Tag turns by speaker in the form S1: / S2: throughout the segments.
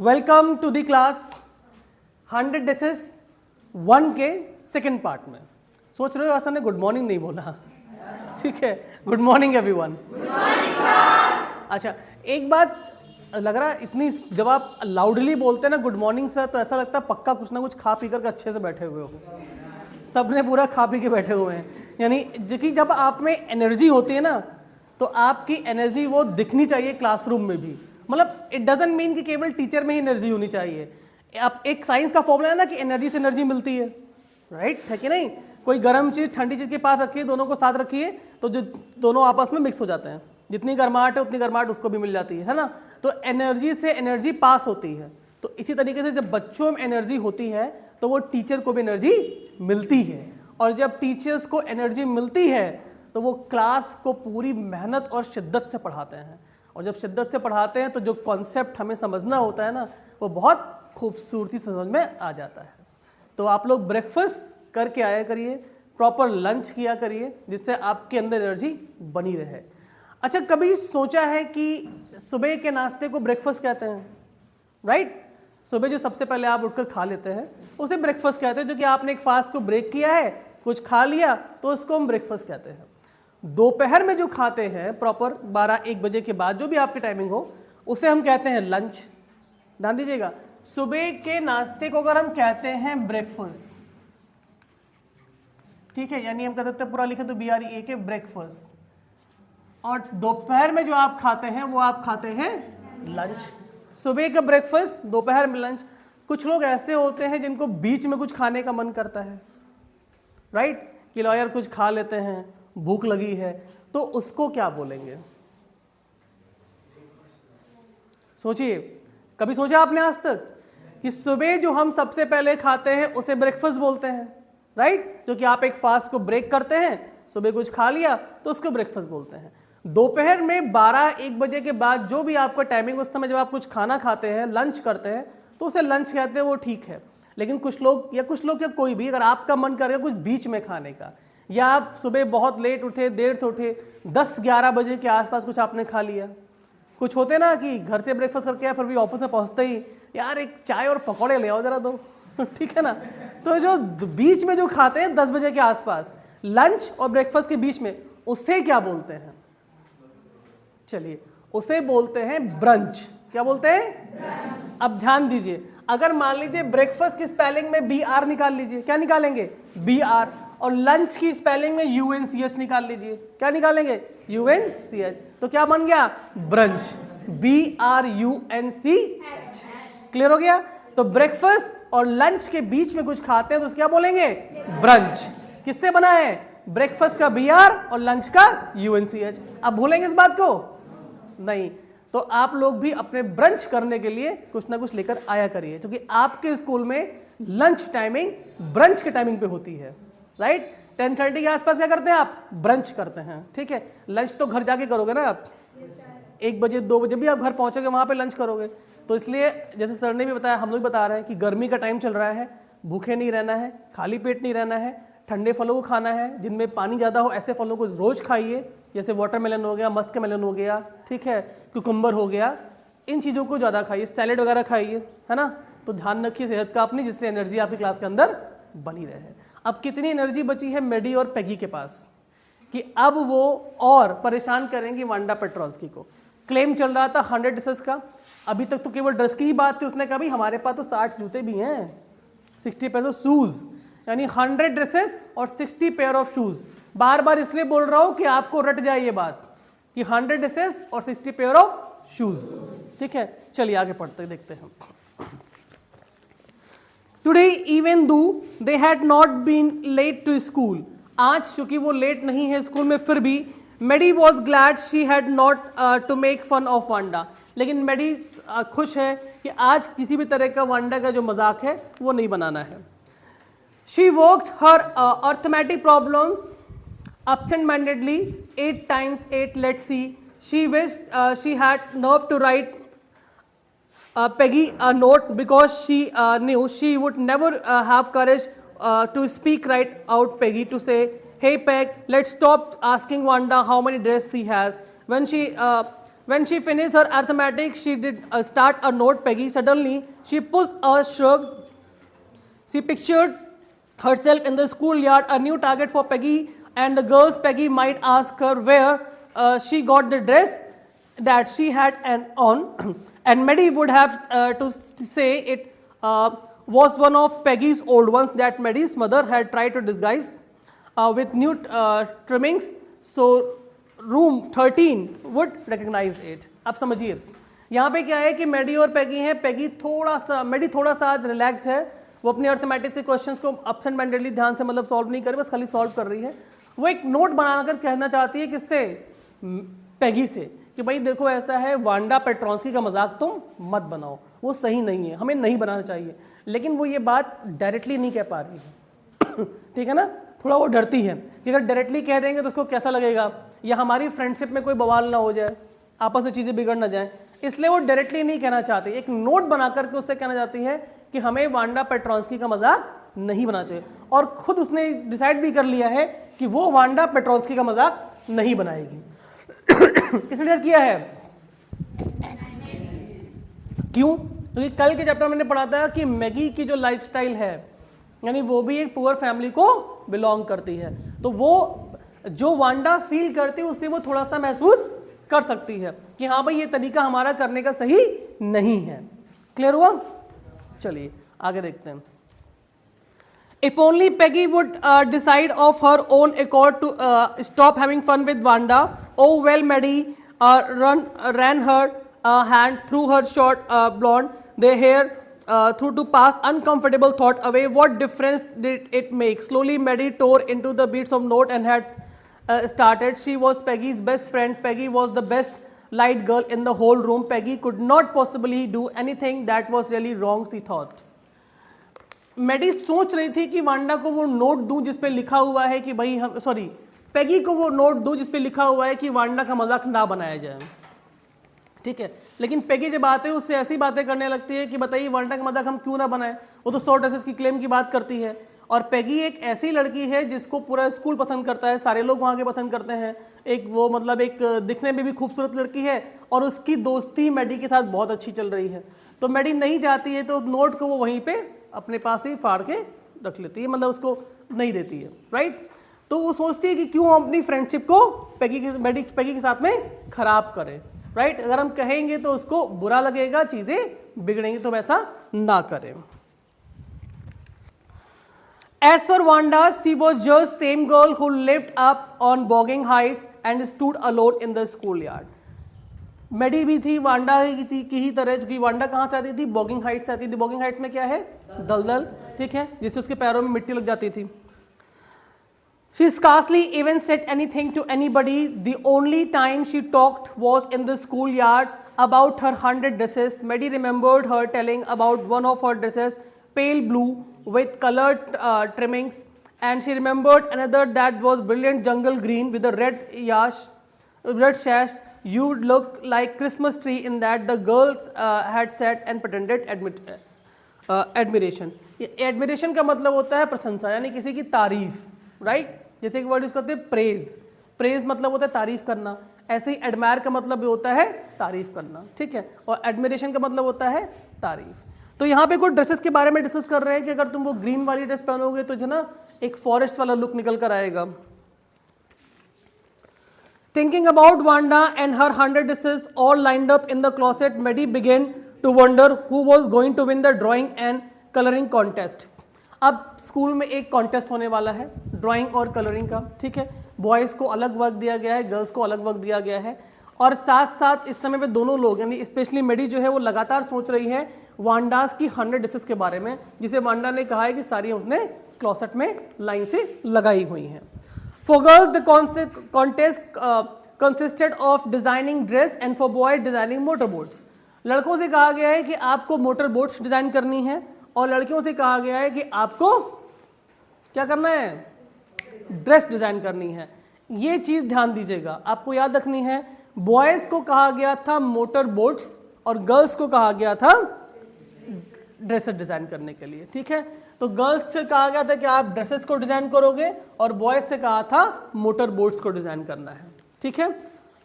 S1: Welcome to the class 100 डेसेस 1 के second part में। सोच रहे हो आसन ने गुड मॉर्निंग नहीं बोला, ठीक है। Good morning everyone. अच्छा, एक बात लग रहा है, इतनी जब आप लाउडली बोलते हैं ना गुड मॉर्निंग सर, तो ऐसा लगता है पक्का कुछ ना कुछ खा पी कर अच्छे से बैठे हुए हो। सबने पूरा खा पी के बैठे हुए हैं, यानी जब आप में एनर्जी होती है ना, तो आपकी एनर्जी वो दिखनी चाहिए क्लासरूम में भी। मतलब इट डजंट मीन कि केवल टीचर में ही एनर्जी होनी चाहिए। आप एक साइंस का फॉर्मूला है ना कि एनर्जी से एनर्जी मिलती है, राइट है कि नहीं। कोई गर्म चीज़ ठंडी चीज़ के पास रखिए, दोनों को साथ रखिए, तो जो दोनों आपस में मिक्स हो जाते हैं। जितनी गर्माहट है उतनी गर्माहट उसको भी मिल जाती है ना। तो एनर्जी से एनर्जी पास होती है। तो इसी तरीके से जब बच्चों में एनर्जी होती है तो वो टीचर को भी एनर्जी मिलती है, और जब टीचर्स को एनर्जी मिलती है तो वो क्लास को पूरी मेहनत और शिद्दत से पढ़ाते हैं। और जब शिद्दत से पढ़ाते हैं तो जो कॉन्सेप्ट हमें समझना होता है ना, वो बहुत खूबसूरती से समझ में आ जाता है। तो आप लोग ब्रेकफास्ट करके आया करिए, प्रॉपर लंच किया करिए, जिससे आपके अंदर एनर्जी बनी रहे। अच्छा, कभी सोचा है कि सुबह के नाश्ते को ब्रेकफास्ट कहते हैं, राइट? सुबह जो सबसे पहले आप उठकर खा लेते हैं उसे ब्रेकफास्ट कहते हैं। जो कि आपने एक फास्ट को ब्रेक किया है, कुछ खा लिया, तो उसको हम ब्रेकफास्ट कहते हैं। दोपहर में जो खाते हैं प्रॉपर 12-1 बजे के बाद, जो भी आपकी टाइमिंग हो, उसे हम कहते हैं लंच। ध्यान दीजिएगा, सुबह के नाश्ते को अगर हम कहते हैं ब्रेकफास्ट, ठीक है, यानी हम कहते हैं पूरा लिखे तो BREA के ब्रेकफास्ट। और दोपहर में जो आप खाते हैं वो आप खाते हैं लंच। सुबह का ब्रेकफास्ट, दोपहर में लंच। कुछ लोग ऐसे होते हैं जिनको बीच में कुछ खाने का मन करता है, राइट, कि लो यार कुछ खा लेते हैं, भूख लगी है, तो उसको क्या बोलेंगे? सोचिए, कभी सोचा आपने आज तक कि सुबह जो हम सबसे पहले खाते हैं उसे ब्रेकफास्ट बोलते हैं, राइट? जो कि आप एक फास्ट को ब्रेक करते हैं, सुबह कुछ खा लिया तो उसको ब्रेकफास्ट बोलते हैं। दोपहर में 12-1 बजे के बाद जो भी आपका टाइमिंग, उस समय जब आप कुछ खाना खाते हैं, लंच करते हैं, तो उसे लंच कहते हैं, वो ठीक है। लेकिन कुछ लोग या कोई भी, अगर आपका मन करेगा कुछ बीच में खाने का, या आप सुबह बहुत लेट उठे, देर से उठे, 10-11 बजे के आसपास कुछ आपने खा लिया। कुछ होते ना कि घर से ब्रेकफास्ट करके आए, फिर भी ऑफिस में पहुंचते ही यार एक चाय और पकौड़े ले आओ जरा दो, ठीक है ना। तो जो बीच में जो खाते हैं 10 बजे के आसपास, लंच और ब्रेकफास्ट के बीच में, उसे क्या बोलते हैं? चलिए, उसे बोलते हैं ब्रंच। क्या बोलते हैं? अब ध्यान दीजिए, अगर मान लीजिए ब्रेकफास्ट की स्पेलिंग में BR निकाल लीजिए, क्या निकालेंगे? BR। और लंच की स्पेलिंग में UNCH निकाल लीजिए, क्या निकालेंगे? UNCH। तो क्या बन गया? ब्रंच। BRUNCH। क्लियर हो गया? तो ब्रेकफास्ट और लंच के बीच में कुछ खाते हैं तो क्या बोलेंगे? ब्रंच। किससे बना है? ब्रेकफास्ट का BR और लंच का UNCH। अब भूलेंगे इस बात को? नहीं। तो आप लोग भी अपने ब्रंच करने के लिए कुछ ना कुछ लेकर आया करिए, क्योंकि आपके स्कूल में लंच टाइमिंग ब्रंच के टाइमिंग पे होती है, राइट? 10:30 के आसपास क्या करते हैं आप? ब्रंच करते हैं, ठीक है। लंच तो घर जाके करोगे ना आप, 1 बजे 2 बजे भी आप घर पहुंचोगे, वहां पे लंच करोगे। तो इसलिए जैसे सर ने भी बताया, हम लोग बता रहे हैं कि गर्मी का टाइम चल रहा है, भूखे नहीं रहना है, खाली पेट नहीं रहना है, ठंडे फलों को खाना है, जिनमें पानी ज़्यादा हो ऐसे फलों को रोज खाइए, जैसे वाटरमेलन हो गया, मस्क मेलन हो गया, ठीक है, कुकुम्बर हो गया, इन चीज़ों को ज़्यादा खाइए, सैलेड वगैरह खाइए, है ना। तो ध्यान रखिए सेहत का अपनी, जिससे एनर्जी आपकी क्लास के अंदर बनी रहे। अब कितनी एनर्जी बची है मेडी और पेगी के पास कि अब वो और परेशान करेंगी वांडा पेट्रोल्स्की को। क्लेम चल रहा था 100 ड्रेसेस का, अभी तक तो केवल ड्रेस की ही बात थी। उसने कहा भाई हमारे पास तो 60 जूते भी हैं, 60 पेयर ऑफ शूज़, यानी 100 ड्रेसेस और 60 पेयर ऑफ शूज़। बार बार इसलिए बोल रहा हूँ कि आपको रट जाए ये बात कि 100 ड्रेसेस और 60 पेयर ऑफ शूज़, ठीक है। चलिए आगे पढ़ते देखते हैं। Today even though they had not been late to school, आज चूंकि वो लेट नहीं है स्कूल में, फिर भी Maddie was glad she had not to make fun of Wanda. लेकिन मेडी खुश है कि आज किसी भी तरह का वांडा का जो मजाक है वो नहीं बनाना है। She worked her arithmetic problems absent-mindedly 8 times 8, let's see. She wished she had nerve to write Peggy a note, because she knew she would never have courage to speak right out Peggy, to say, hey Peg, let's stop asking Wanda how many dresses she has. When she finished her arithmetic, she did start a note. Peggy suddenly she pushed a shrug. She pictured herself in the schoolyard, a new target for Peggy and the girls. Peggy might ask her where she got the dress that she had on, and Maddie would have to say it was one of Peggy's old ones that Maddie's mother had tried to disguise with new trimmings. So room 13 would recognize it. आप समझिए यहाँ पे क्या है कि मेडी और पैगी हैं. पैगी थोड़ा सा, मेडी थोड़ा सा आज रिलैक्स है. वो अपने अर्थमेटिक्स के क्वेश्चंस को एब्सेंट माइंडेडली ध्यान से मतलब सॉल्व नहीं कर रही, बस खाली सॉल्व कर रही है. वो एक नोट बनाकर कहना चाहती है किससे, पैगी से, कि भाई देखो ऐसा है, वांडा पेट्रोंस्की का मजाक तुम मत बनाओ, वो सही नहीं है, हमें नहीं बनाना चाहिए. लेकिन वो ये बात डायरेक्टली नहीं कह पा रही है. ठीक है ना, थोड़ा वो डरती है कि अगर डायरेक्टली कह देंगे तो उसको कैसा लगेगा, या हमारी फ्रेंडशिप में कोई बवाल ना हो जाए, आपस में चीज़ें बिगड़ ना जाए, इसलिए वो डायरेक्टली नहीं कहना चाहती. एक नोट बना करके उससे कहना चाहती है कि हमें वांडा पेट्रोंस्की का मजाक नहीं बनाना चाहिए. और खुद उसने डिसाइड भी कर लिया है कि वो वांडा पेट्रोंस्की का मजाक नहीं बनाएगी. किसने डिसाइड किया है? क्यों? क्योंकि कल के चैप्टर में मैंने पढ़ा था कि मैगी की जो लाइफस्टाइल है, यानी वो भी एक पुअर फैमिली को बिलोंग करती है, तो वो जो वांडा फील करती है उससे वो थोड़ा सा महसूस कर सकती है कि हाँ भाई ये तरीका हमारा करने का सही नहीं है. क्लियर हुआ? चलिए आगे देखते हैं. If only Peggy would decide of her own accord to stop having fun with Wanda. Oh well, Maddie ran her hand through her short blonde their hair through to pass uncomfortable thought away. What difference did it make? Slowly, Maddie tore into the beads of note and had started. She was Peggy's best friend. Peggy was the best light girl in the whole room. Peggy could not possibly do anything that was really wrong, she thought. Maddie सोच रही थी कि Wanda को वो note दूं जिस पे लिखा हुआ है कि भाई हम, सॉरी, पैगी को वो नोट दूं जिस पे लिखा हुआ है कि वांडा का मजाक ना बनाया जाए. ठीक है, लेकिन पैगी जब आते है उससे ऐसी बातें करने लगती है कि बताइए वांडा का मजाक हम क्यों ना बनाए. वो तो 100 ड्रेसेस की क्लेम की बात करती है. और पैगी एक ऐसी लड़की है जिसको पूरा स्कूल पसंद करता है, सारे लोग वहाँ के पसंद करते हैं. एक वो मतलब एक दिखने में भी खूबसूरत लड़की है और उसकी दोस्ती मैडी के साथ बहुत अच्छी चल रही है. तो मैडी नहीं जाती है तो नोट को वो वहीं पे अपने पास ही फाड़ के रख लेती है, मतलब उसको नहीं देती है. राइट, तो वो सोचती है कि क्यों हम अपनी फ्रेंडशिप को पैगी के साथ में खराब करें. राइट, अगर हम कहेंगे तो उसको बुरा लगेगा, चीजें बिगड़ेंगी, तो वैसा ना करें. As for Wanda, she was just same girl who lived up on Bogging Heights and stood alone in the schoolyard. Maddie भी थी वांडा की ही तरह, क्योंकि वांडा कहाँ से आती थी, बॉगिंग हाइट्स से आती थी. बॉगिंग हाइट्स में क्या है, दलदल. ठीक है, जिससे उसके पैरों में मिट्टी लग जाती थी. She scarcely even said anything to anybody. The only time she talked was in the schoolyard about her 100 dresses. Maddie remembered her telling about one of her dresses, pale blue with colored trimmings, and she remembered another that was brilliant jungle green with a red sash. You look like Christmas tree in that, the girls had said and pretended admiration. Admiration का मतलब होता है प्रशंसा, यानी किसी की तारीफ. Right, जैसे एक वर्ड यूज करते हैं प्रेज. प्रेज मतलब होता है तारीफ करना. ऐसे ही एडमायर का मतलब भी होता है तारीफ करना. ठीक है, और एडमिरेशन का मतलब होता है तारीफ. तो यहाँ पे कुछ ड्रेसेस के बारे में डिस्कस कर रहे हैं कि अगर तुम वो ग्रीन वाली ड्रेस पहनोगे तो जो ना एक फॉरेस्ट वाला लुक निकल कर आएगा. Thinking about Wanda and her 100 dresses all lined up in the closet, Maddie began to wonder who was going to win the drawing and coloring contest. अब स्कूल में एक कॉन्टेस्ट होने वाला है ड्राइंग और कलरिंग का. ठीक है, बॉयज़ को अलग वक्त दिया गया है, गर्ल्स को अलग वक्त दिया गया है. और साथ साथ इस समय पे दोनों लोग, यानी स्पेशली मेडी जो है वो लगातार सोच रही है वांडास की 100 ड्रेसेस के बारे में, जिसे वांडा ने कहा है कि सारी उसने क्लोसेट में लाइन से लगाई हुई हैं. For girls, the contest consisted of designing dress and for boys designing motorboats. लड़कों से कहा गया है कि आपको मोटर बोट्स डिजाइन करनी है और लड़कियों से कहा गया है कि आपको क्या करना है, ड्रेस डिजाइन करनी है. ये चीज ध्यान दीजिएगा, आपको याद रखनी है. बॉयज को कहा गया था मोटर बोट्स और गर्ल्स को कहा गया था ड्रेसेस डिजाइन करने के लिए. ठीक है, तो गर्ल्स से कहा गया था कि आप ड्रेसेस को डिजाइन करोगे और बॉयज से कहा था मोटर बोट्स को डिजाइन करना है. ठीक है,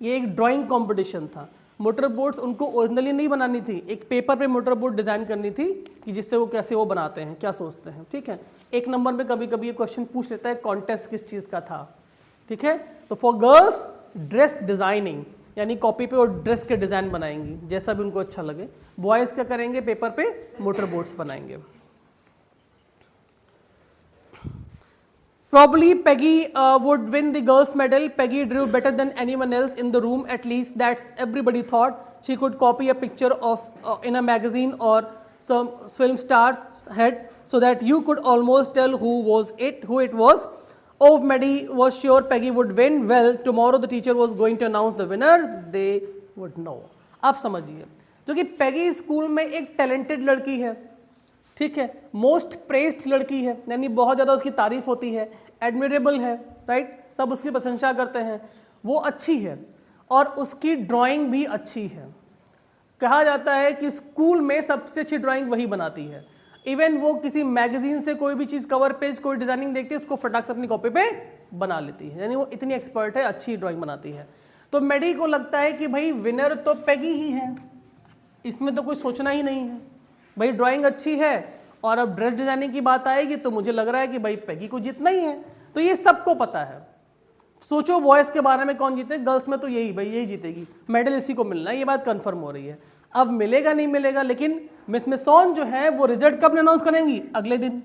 S1: ये एक ड्राइंग कंपटीशन था. मोटर बोट्स उनको ओरिजिनली नहीं बनानी थी, एक पेपर पे मोटर बोट डिजाइन करनी थी कि जिससे वो कैसे वो बनाते हैं, क्या सोचते हैं, ठीक है। एक नंबर में कभी कभी ये क्वेश्चन पूछ लेता है कॉन्टेस्ट किस चीज़ का था, ठीक है। तो फॉर गर्ल्स ड्रेस डिजाइनिंग, यानी कॉपी पे वो ड्रेस के डिजाइन बनाएंगी जैसा भी उनको अच्छा लगे। बॉयज क्या करेंगे, पेपर पे मोटर बोट्स बनाएंगे। Probably Peggy would win the girls' medal. Peggy drew better than anyone else in the room. At least that's everybody thought. She could copy a picture of in a magazine or some film star's head, so that you could almost tell who it was. Oh, Maddie was sure Peggy would win. Well, tomorrow the teacher was going to announce the winner. They would know. आप समझिए, जो कि Peggy school में एक talented लड़की है, ठीक है, मोस्ट प्रेस्ड लड़की है, यानी बहुत ज़्यादा उसकी तारीफ होती है, एडमिरेबल है, राइट, सब उसकी प्रशंसा करते हैं, वो अच्छी है और उसकी ड्राइंग भी अच्छी है। कहा जाता है कि स्कूल में सबसे अच्छी ड्राइंग वही बनाती है। इवन वो किसी मैगजीन से कोई भी चीज़, कवर पेज, कोई डिजाइनिंग देखती है, उसको फटाक से अपनी कॉपी पे बना लेती है, यानी वो इतनी एक्सपर्ट है, अच्छी ड्राइंग बनाती है। तो मेडी को लगता है कि भाई विनर तो पेगी ही है, इसमें तो कोई सोचना ही नहीं है, भाई ड्राइंग अच्छी है और अब ड्रेस डिजाइनिंग की बात आएगी तो मुझे लग रहा है कि भाई पेगी को जीतना ही है। तो ये सबको पता है। सोचो बॉयज के बारे में कौन जीते, गर्ल्स में तो यही, भाई यही जीतेगी, मेडल इसी को मिलना है, ये बात कंफर्म हो रही है। अब मिलेगा नहीं मिलेगा, लेकिन मिस मेसॉन जो है वो रिजल्ट कब अनाउंस करेंगी, अगले दिन,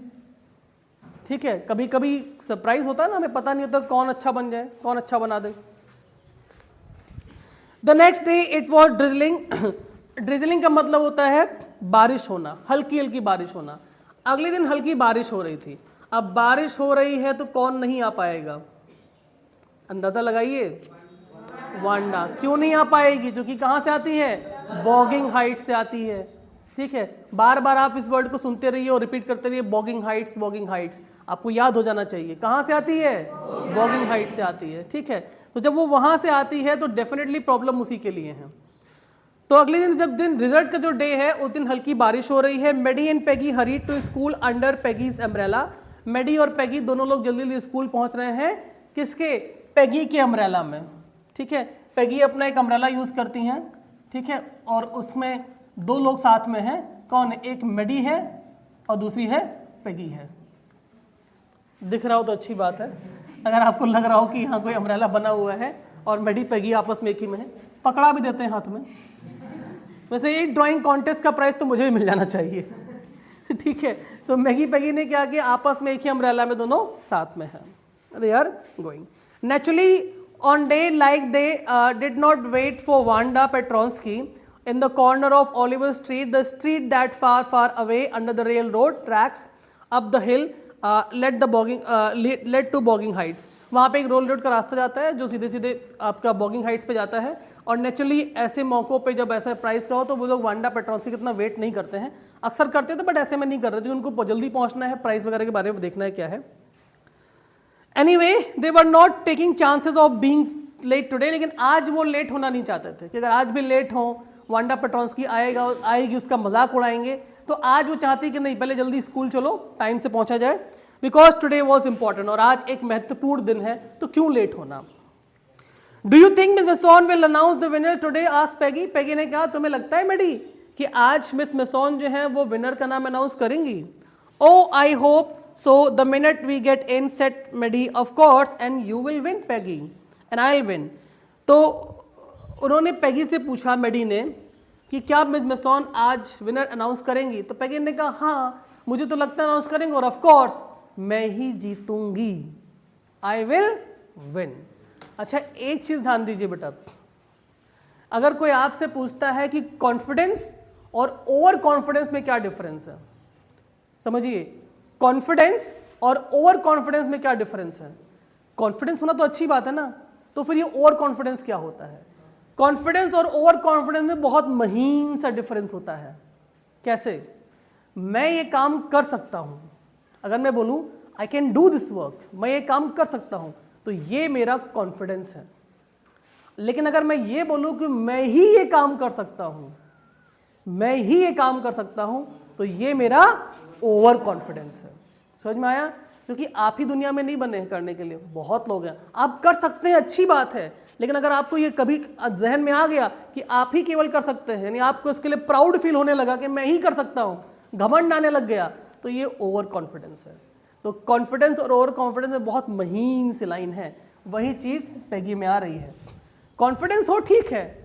S1: ठीक है। कभी कभी सरप्राइज होता है ना, हमें पता नहीं होता कौन अच्छा बन जाए, कौन अच्छा बना दे। The next day it was drizzling. Drizzling का मतलब होता है बारिश होना, हल्की हल्की बारिश होना। अगले दिन हल्की बारिश हो रही थी। अब बारिश हो रही है तो कौन नहीं आ पाएगा, अंदाजा लगाइए, वांडा। क्यों नहीं आ पाएगी, क्योंकि कहां से आती है, बॉगिंग हाइट से आती है, ठीक है। बार बार आप इस वर्ड को सुनते रहिए और रिपीट करते रहिए, बॉगिंग हाइट्स, बॉगिंग हाइट्स, आपको याद हो जाना चाहिए। कहां से आती है, बॉगिंग हाइट से आती है, ठीक है। तो जब वो वहां से आती है तो डेफिनेटली प्रॉब्लम उसी के लिए है। तो अगले दिन, जब दिन रिजल्ट का जो डे है, उस दिन हल्की बारिश हो रही है। Maddie and Peggy hurried to school under Peggy's umbrella. Maddie और पेगी दोनों लोग जल्दी जल्दी स्कूल पहुंच रहे हैं, किसके, पेगी के अम्ब्रेला में, ठीक है। पेगी अपना एक अम्ब्रेला यूज करती हैं, ठीक है, और उसमें दो लोग साथ में हैं, कौन है, एक मेडी है और दूसरी है पेगी है। दिख रहा हो तो अच्छी बात है, अगर आपको लग रहा हो कि यहाँ कोई अम्ब्रेला बना हुआ है और मेडी पेगी आपस में एक ही में है, पकड़ा भी देते हैं हाथ में। वैसे ये ड्राइंग कॉन्टेस्ट का प्राइस तो मुझे भी मिल जाना चाहिए, ठीक है। तो मैगी पेगी ने क्या किया, आपस में एक ही अम्ब्रेला में दोनों साथ में है, they are going. Naturally on day like they did not wait for Wanda Petronski in the corner of Oliver Street, the street that far away under the railroad tracks up the hill led to Bogging Heights। वहाँ पे एक road का रास्ता जाता है जो सीधे सीधे आपका बॉगिंग हाइट्स पे जाता है। और नेचुरली ऐसे मौक़ों पे जब ऐसा प्राइस का हो तो वो लोग वांडा पेट्रोंस्की कितना वेट नहीं करते हैं, अक्सर करते थे बट ऐसे में नहीं कर रहे थे, उनको जल्दी पहुँचना है, प्राइस वगैरह के बारे में देखना है क्या है। Anyway they were not taking chances of being late today. लेकिन आज वो लेट होना नहीं चाहते थे कि अगर आज भी लेट हो, वांडा पेट्रोंस्की आएगी, उसका मजाक उड़ाएंगे, तो आज वो चाहती कि नहीं, पहले जल्दी स्कूल चलो, टाइम से पहुंचा जाए, बिकॉज टुडे वॉज इंपॉर्टेंट, और आज एक महत्वपूर्ण दिन है, तो क्यों लेट होना। Do you think miss meson will announce the winner today, asked Peggy. Peggy ने कहा, तुम्हें लगता है मेडी कि आज मिस मेसॉन जो है वो विनर का नाम अनाउंस करेंगी। Oh I hope so, the minute we get in said Maddie, of course, and you will win Peggy and I will win. तो उन्होंने पेगी से पूछा, मेडी ने, कि क्या मिस मेसॉन आज विनर अनाउंस करेंगी। तो पेगी ने कहा, हाँ मुझे तो लगता है अनाउंस करेंगे, और ऑफ कोर्स मैं ही जीतूंगी, आई विल विन। अच्छा एक चीज ध्यान दीजिए बेटा, अगर कोई आपसे पूछता है कि कॉन्फिडेंस और ओवर कॉन्फिडेंस में क्या डिफरेंस है, समझिए, कॉन्फिडेंस और ओवर कॉन्फिडेंस में क्या डिफरेंस है। कॉन्फिडेंस होना तो अच्छी बात है ना, तो फिर ये ओवर कॉन्फिडेंस क्या होता है। कॉन्फिडेंस और ओवर कॉन्फिडेंस में बहुत महीन सा डिफरेंस होता है। कैसे, मैं ये काम कर सकता हूं, अगर मैं बोलूं I can do this work, मैं ये काम कर सकता हूं, तो ये मेरा कॉन्फिडेंस है। लेकिन अगर मैं ये बोलूं कि मैं ही ये काम कर सकता हूं, मैं ही ये काम कर सकता हूं, तो ये मेरा ओवर कॉन्फिडेंस है। समझ में आया, क्योंकि आप ही दुनिया में नहीं बने करने के लिए, बहुत लोग हैं। आप कर सकते हैं, अच्छी बात है, लेकिन अगर आपको ये कभी जहन में आ गया कि आप ही केवल कर सकते हैं, यानी आपको इसके लिए प्राउड फील होने लगा कि मैं ही कर सकता हूँ, घमंड आने लग गया, तो ये ओवर कॉन्फिडेंस है। तो कॉन्फिडेंस और ओवर कॉन्फिडेंस में बहुत महीन सी लाइन है, वही चीज़ पैगी में आ रही है। कॉन्फिडेंस हो ठीक है,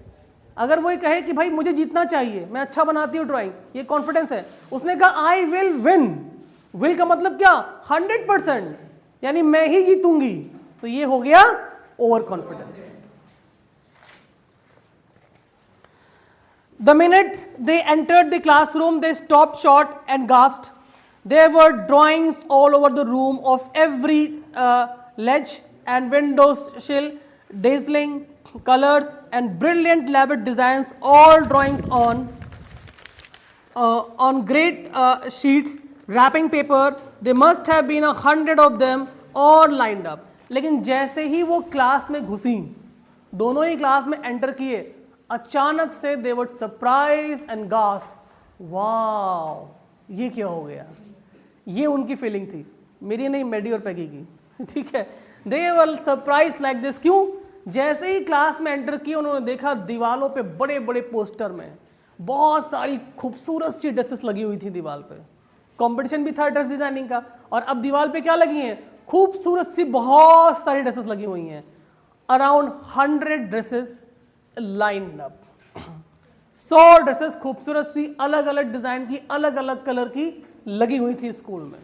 S1: अगर वो ये कहे कि भाई मुझे जीतना चाहिए, मैं अच्छा बनाती हूँ ड्राइंग, ये कॉन्फिडेंस है। उसने कहा आई विल विन, विल का मतलब क्या, 100%, यानी मैं ही जीतूंगी, तो ये हो गया over confidence. The minute they entered the classroom, they stopped short and gasped. There were drawings all over the room of every ledge and window sill, dazzling colors and brilliant elaborate designs, all drawings on great sheets, wrapping paper. There must have been 100 of them all lined up. लेकिन जैसे ही वो class में घुसी, दोनों ही class में enter किए, अचानक से they were surprise and gasp, wow ये क्या हो गया। ये उनकी फीलिंग थी, मेरी नहीं, मेडी और पैगी की, ठीक है। दे वर सरप्राइज लाइक दिस, क्यों, जैसे ही क्लास में एंटर किए उन्होंने देखा दीवालों पे बड़े बड़े पोस्टर में बहुत सारी खूबसूरत सी ड्रेसेस लगी हुई थी दीवार पे। कंपटीशन भी था ड्रेस डिजाइनिंग का, और अब दीवार पे क्या लगी हैं, खूबसूरत सी बहुत सारी ड्रेसेस लगी हुई हैं। Around 100 dresses line up, 100 dresses खूबसूरत सी अलग अलग डिजाइन की, अलग अलग कलर की लगी हुई थी स्कूल में।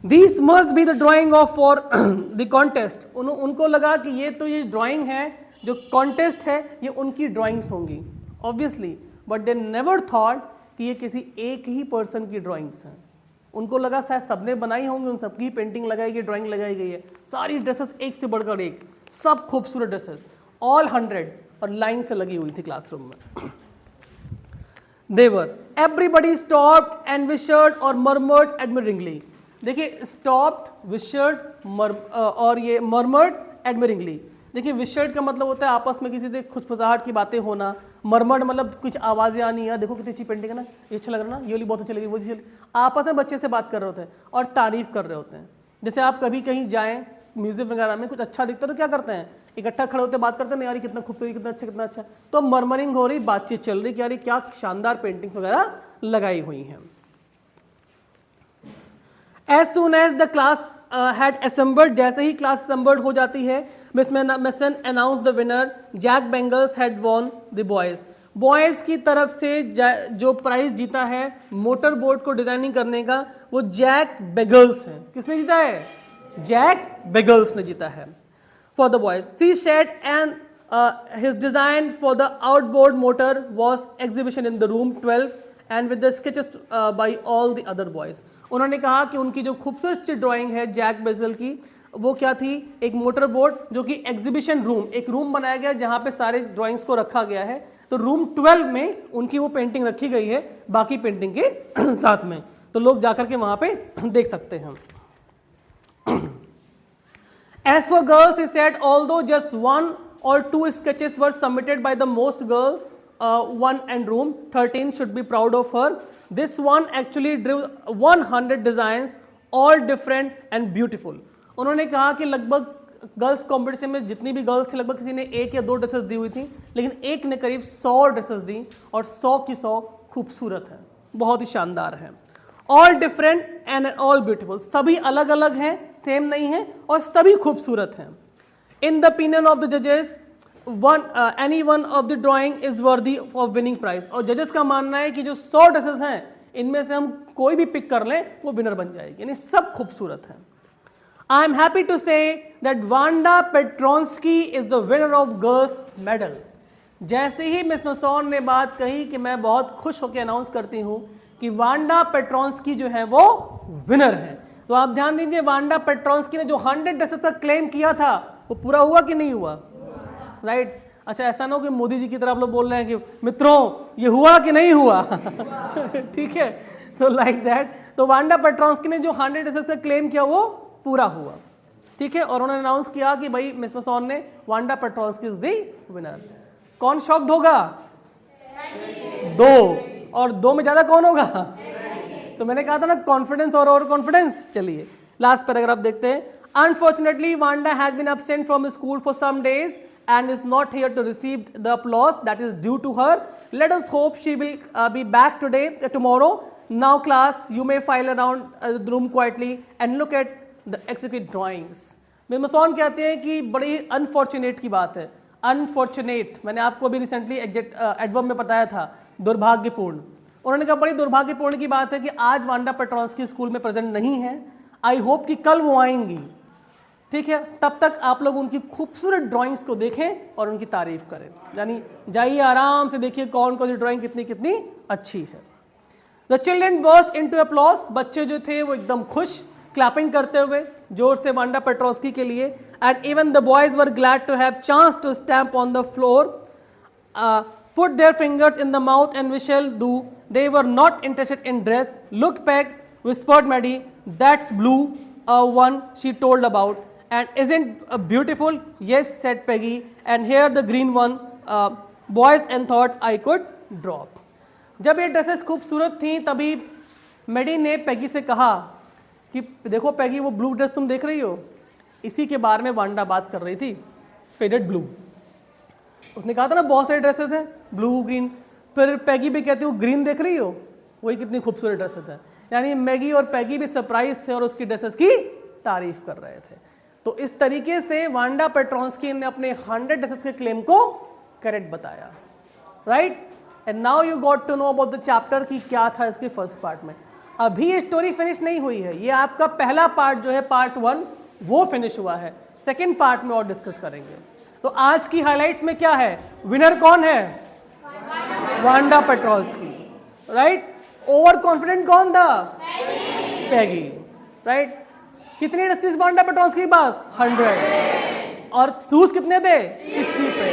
S1: This must be the drying of for the contest. उनको लगा कि ये ड्राइंग है, जो कॉन्टेस्ट है ये उनकी ड्राइंग्स होंगी obviously, but they never thought कि ये किसी एक ही पर्सन की ड्राइंग्स हैं। उनको लगा शायद सबने बनाई होंगी, उन सबकी पेंटिंग लगाई गई, ड्राइंग लगाई गई है। सारी ड्रेसेस एक से बढ़कर एक, सब खूबसूरत ड्रेसेस, ऑल 100, और लाइन से लगी हुई थी क्लासरूम में। देवर एवरीबडी स्टॉप्ड एंड विशर्ड और मर्मर्ड एडमिरिंगली। देखिए स्टॉप्ड, विशर्ड और ये मर्मर्ड एडमिरिंगली। देखिए विशर्ड का मतलब होता है आपस में किसी से खुशफुसाहट की बातें होना, मर्मर्ड मतलब कुछ आवाज़ें आनी, यार देखो कितनी अच्छी पेंटिंग है ना, ये अच्छा लग रहा है ना, ये वाली बहुत अच्छी लगी, वो अच्छी लगी। आपस में बच्चे से बात कर रहे होते हैं और तारीफ कर रहे होते हैं। जैसे आप कभी कहीं जाएं म्यूजियम वगैरह में, कुछ अच्छा दिखता है तो क्या करते हैं, इकट्ठा खड़े होते बात करते हैं, यार कितना खूबसूरत, कितना अच्छा, कितना अच्छा। तो मर्मरिंग हो रही, बातचीत चल रही कि यार क्या शानदार पेंटिंग्स वगैरह लगाई हुई हैं। As soon as the class had assembled, जैसे ही क्लास assembled हो जाती है, Miss Mason announced the winner. Jack Bengals had won the boys. Boys की तरफ से जो प्राइज जीता है मोटर बोट को डिजाइनिंग करने का, वो जैक बेगल्स है। किसने जीता है, जैक बेगल्स ने जीता है। For the boys, she said and his design for the outboard motor was exhibition in the room 12 and with the sketches by all the other boys. उन्होंने कहा कि उनकी जो खूबसूरत ड्राइंग है जैक बेजल की, वो क्या थी, एक मोटर बोट जो कि एग्जीबिशन रूम, एक रूम बनाया गया जहाँ पे सारे ड्राइंग्स को रखा गया है। तो रूम 12 में उनकी वो पेंटिंग रखी गई है बाकी पेंटिंग के साथ में, तो लोग जाकर के वहाँ पे देख सकते हैं। As for girls, he said, although just 1 or 2 sketches were submitted by the most girl, one and room 13 should be proud of her. This one actually drew 100 designs, all different and beautiful. उन्होंने कहा कि लगभग girls competition में जितनी भी girls थी, लगभग किसी ने 1 या 2 ड्रेसेस दी हुई थी, लेकिन एक ने करीब 100 ड्रेसेस दी और 100 की 100 खूबसूरत है, बहुत ही शानदार है। All different and all beautiful, सभी अलग अलग हैं, सेम नहीं है, और सभी खूबसूरत हैं। In the opinion of the जजेस, any one of the drawing is worthy of winning prize. और जजेस का मानना है कि जो 100 ड्रेसेस हैं इनमें से हम कोई भी पिक कर लें वो विनर बन जाएगी, यानी सब खूबसूरत हैं। I am happy to say that Wanda Petronski is the winner of girls medal. जैसे ही मिस मसोन ने बात कही कि मैं बहुत खुश होकर अनाउंस करती हूँ कि वांडा पेट्रोंस्की जो है वो विनर है, तो आप ध्यान दीजिए वांडा पेट्रोंस्की ने जो 100 ड्रेसेस का क्लेम किया था वो पूरा हुआ कि नहीं हुआ, राइट? अच्छा, ऐसा ना हो कि मोदी जी की तरह आप लोग बोल रहे हैं कि मित्रों ये हुआ कि नहीं हुआ ठीक है, तो लाइक दैट, तो वांडा पेट्रोंस्की ने जो 100 ड्रेसेस का क्लेम किया वो पूरा हुआ, ठीक है। और उन्होंने अनाउंस किया कि भाई मिस मसोन ने Wanda Petronski is the winner. कौन शॉक्ड होगा? 2, और 2 में ज्यादा कौन होगा? तो मैंने कहा था ना कॉन्फिडेंस और ओवर कॉन्फिडेंस। चलिए लास्ट पैराग्राफ देखते हैं। Unfortunately, Wanda has been absent from school for some days and is not here to receive the applause that is due to her. Let us hope she will be back tomorrow. Now class, you may file around the room quietly and look at the exquisite drawings. मेमोसॉन कहते हैं कि बड़ी unfortunate की बात है. Unfortunate मैंने आपको अभी रिसेंटली एडवर्ब में बताया था, दुर्भाग्यपूर्ण. उन्होंने कहा बड़ी दुर्भाग्यपूर्ण की बात है कि आज वांडा पेट्रोंस्की स्कूल में प्रेजेंट नहीं है. आई होप कि कल वो आएंगी. ठीक है, तब तक आप लोग उनकी खूबसूरत ड्राइंग्स को देखें और उनकी तारीफ करें. यानी जाइए आराम से देखिए कौन कौन सी ड्राइंग कितनी कितनी अच्छी है. The children burst into applause. बच्चे जो थे वो एकदम खुश, क्लैपिंग करते हुए जोर से वांडा पेट्रोंस्की के लिए. And even the boys were glad to have chance to stamp on the floor, put their fingers in the mouth and we shall do. They were not interested in dress. Look, Peg, whispered Maddie. That's blue, one she told about. And isn't beautiful? Yes, said Peggy. And here the green one. Boys and thought I could drop. जब ये dresses खूबसूरत थी तभी मेडी ने पैगी से कहा कि देखो पैगी, वो ब्लू ड्रेस तुम देख रही हो, इसी के बारे में वांडा बात कर रही थी. Faded blue. उसने कहा था ना बहुत सारे ड्रेसेस हैं, ब्लू ग्रीन. फिर पैगी भी कहती हूँ ग्रीन देख रही हो, वही कितनी खूबसूरत ड्रेसेस है. यानी मैगी और पैगी भी सरप्राइज थे और उसकी ड्रेसेस की तारीफ कर रहे थे. तो इस तरीके से वांडा पेट्रोंस्की ने अपने 100 ड्रेसेस के क्लेम को करेक्ट बताया. Right. And now you got to know about the chapter कि क्या था इसके फर्स्ट पार्ट में. अभी ये स्टोरी फिनिश नहीं हुई है. ये आपका पहला पार्ट जो है पार्ट 1 वो फिनिश हुआ है. सेकेंड पार्ट में और डिस्कस करेंगे. तो आज की हाईलाइट्स में क्या है, विनर कौन है? वांडा पेट्रोंस्की. राइट. ओवर कॉन्फिडेंट कौन था? पैगी. राइट. कितने ड्रेसेस वांडा पेट्रोंस्की के पास? 100. और शूज कितने थे? 60 पे.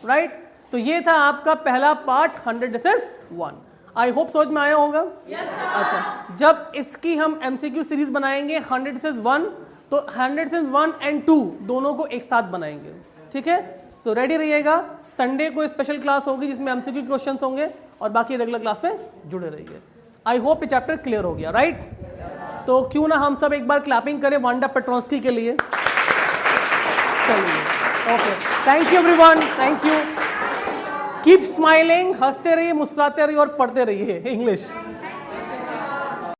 S1: राइट. तो ये था आपका पहला पार्ट 100 ड्रेसेस 1. आई होप समझ में आया होगा. अच्छा, जब इसकी हम MCQ सीरीज बनाएंगे 100 ड्रेसेस 1, तो 100 ड्रेसेस 1 एंड 2 दोनों को एक साथ बनाएंगे. ठीक है. तो रेडी रहिएगा. संडे को स्पेशल क्लास होगी जिसमें MCQ क्वेश्चंस होंगे और बाकी रेगुलर क्लास में जुड़े रहिए. आई होप ये चैप्टर क्लियर हो गया. राइट. तो क्यों ना हम सब एक बार क्लैपिंग करें वांडा पेट्रोंस्की के लिए. चलिए. Okay. Thank you everyone. Thank you. Keep smiling. हंसते रहिए, मुस्कुराते रहिए और पढ़ते रहिए इंग्लिश.